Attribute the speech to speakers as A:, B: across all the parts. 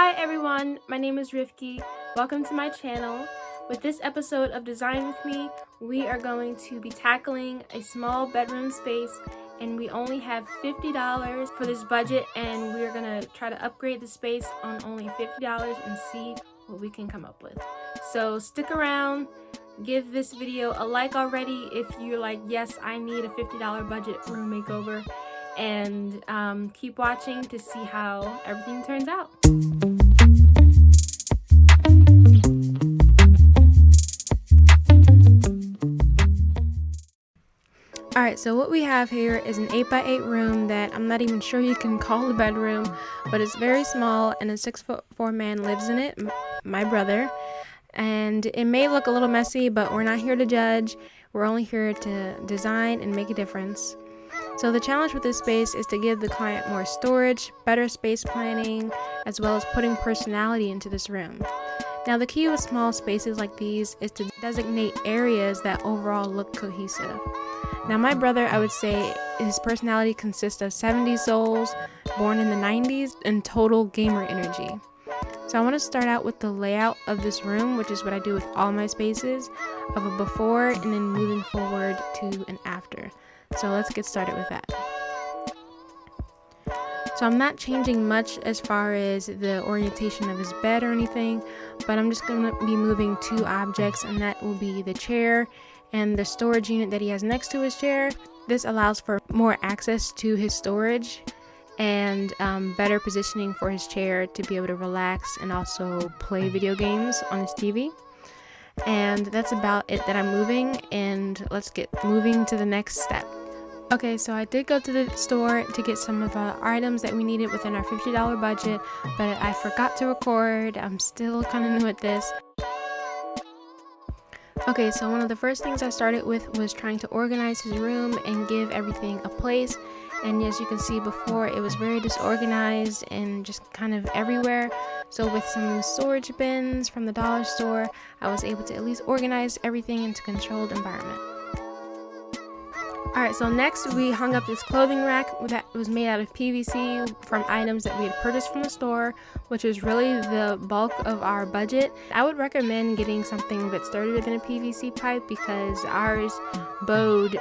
A: Hi everyone, my name is Rifki. Welcome to my channel. With this episode of Design With Me, we are going to be tackling a small bedroom space, and we only have $50 for this budget, and we're gonna try to upgrade the space on only $50 and see what we can come up with. So stick around, give this video a like already if you're like, yes, I need a $50 budget room makeover, and keep watching to see how everything turns out. Alright, so what we have here is an 8x8 room that I'm not even sure you can call a bedroom, but it's very small, and a 6'4" man lives in it, my brother. And it may look a little messy, but we're not here to judge. We're only here to design and make a difference. So the challenge with this space is to give the client more storage, better space planning, as well as putting personality into this room. Now the key with small spaces like these is to designate areas that overall look cohesive. Now my brother, I would say his personality consists of 70s souls, born in the 90s, and total gamer energy. So I want to start out with the layout of this room, which is what I do with all my spaces, of a before and then moving forward to an after. So let's get started with that. So I'm not changing much as far as the orientation of his bed or anything, but I'm just going to be moving two objects, and that will be the chair and the storage unit that he has next to his chair. This allows for more access to his storage and better positioning for his chair to be able to relax and also play video games on his TV. And that's about it that I'm moving, and let's get moving to the next step. Okay, so I did go to the store to get some of the items that we needed within our $50 budget, but I forgot to record. I'm still kind of new at this. Okay, so one of the first things I started with was trying to organize his room and give everything a place. And as you can see before, it was very disorganized and just kind of everywhere. So with some storage bins from the dollar store, I was able to at least organize everything into a controlled environment. Alright, so next we hung up this clothing rack that was made out of PVC from items that we had purchased from the store, which was really the bulk of our budget. I would recommend getting something a bit sturdier than a PVC pipe because ours bowed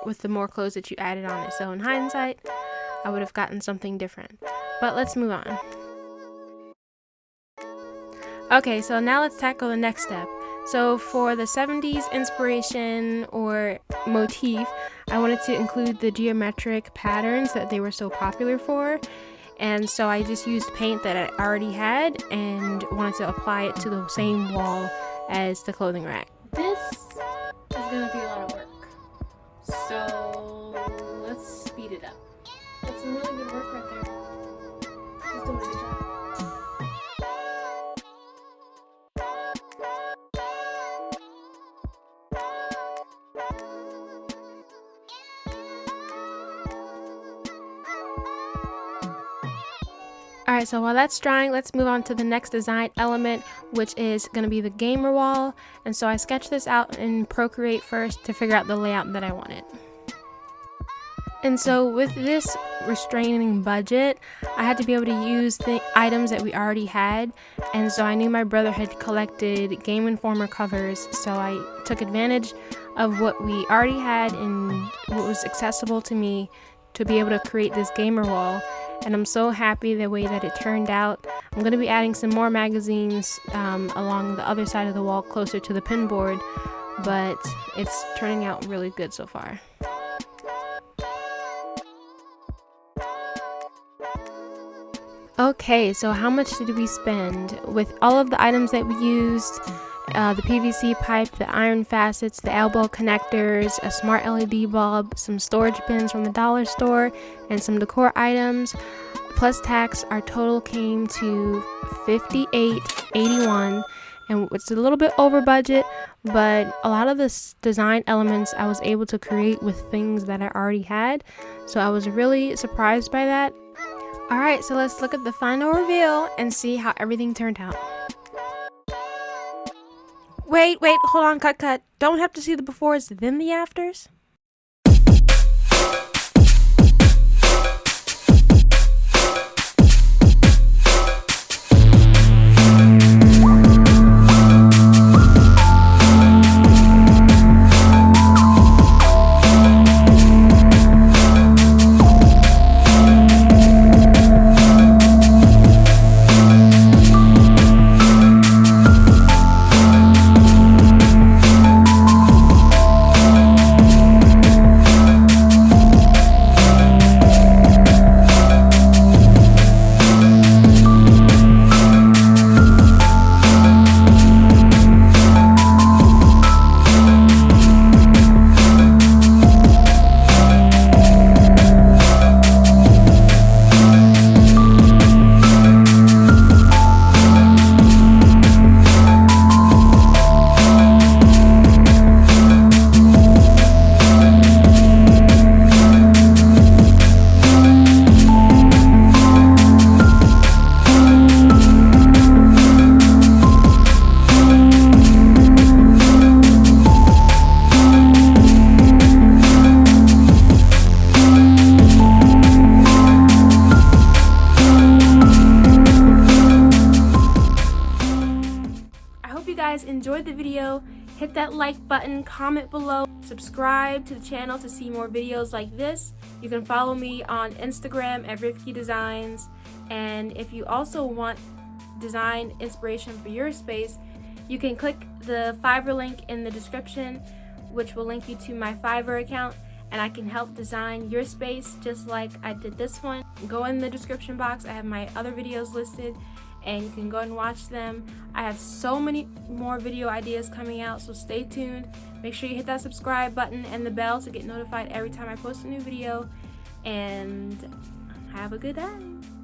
A: with the more clothes that you added on it. So in hindsight, I would have gotten something different. But let's move on. Okay, so now let's tackle the next step. So for the 70s inspiration or motif, I wanted to include the geometric patterns that they were so popular for. And so I just used paint that I already had and wanted to apply it to the same wall as the clothing rack. This is going to be a lot of work. So let's speed it up. That's some really good work right there. She's doing a good job. Alright, so while that's drying, let's move on to the next design element, which is going to be the gamer wall. And so I sketched this out in Procreate first to figure out the layout that I wanted. And so with this restraining budget, I had to be able to use the items that we already had. And so I knew my brother had collected Game Informer covers, so I took advantage of what we already had and what was accessible to me to be able to create this gamer wall. And I'm so happy the way that it turned out. I'm going to be adding some more magazines along the other side of the wall closer to the pin board, but it's turning out really good so far. Okay, so how much did we spend? With all of the items that we used, the PVC pipe, the iron facets, the elbow connectors, a smart LED bulb, some storage bins from the dollar store, and some decor items, plus tax, our total came to $58.81, and it's a little bit over budget, but a lot of the design elements I was able to create with things that I already had, so I was really surprised by that. Alright, so let's look at the final reveal and see how everything turned out. Wait, hold on, cut. Don't have to see the befores, then the afters? guys enjoyed the video, hit that like button, comment below, subscribe to the channel to see more videos like this. You can follow me on Instagram at Rifki Designs, and if you also want design inspiration for your space, you can click the Fiverr link in the description, which will link you to my Fiverr account, and I can help design your space just like I did this one. Go in the description box, I have my other videos listed, and you can go and watch them. I have so many more video ideas coming out, so stay tuned. Make sure you hit that subscribe button and the bell to get notified every time I post a new video, and have a good day.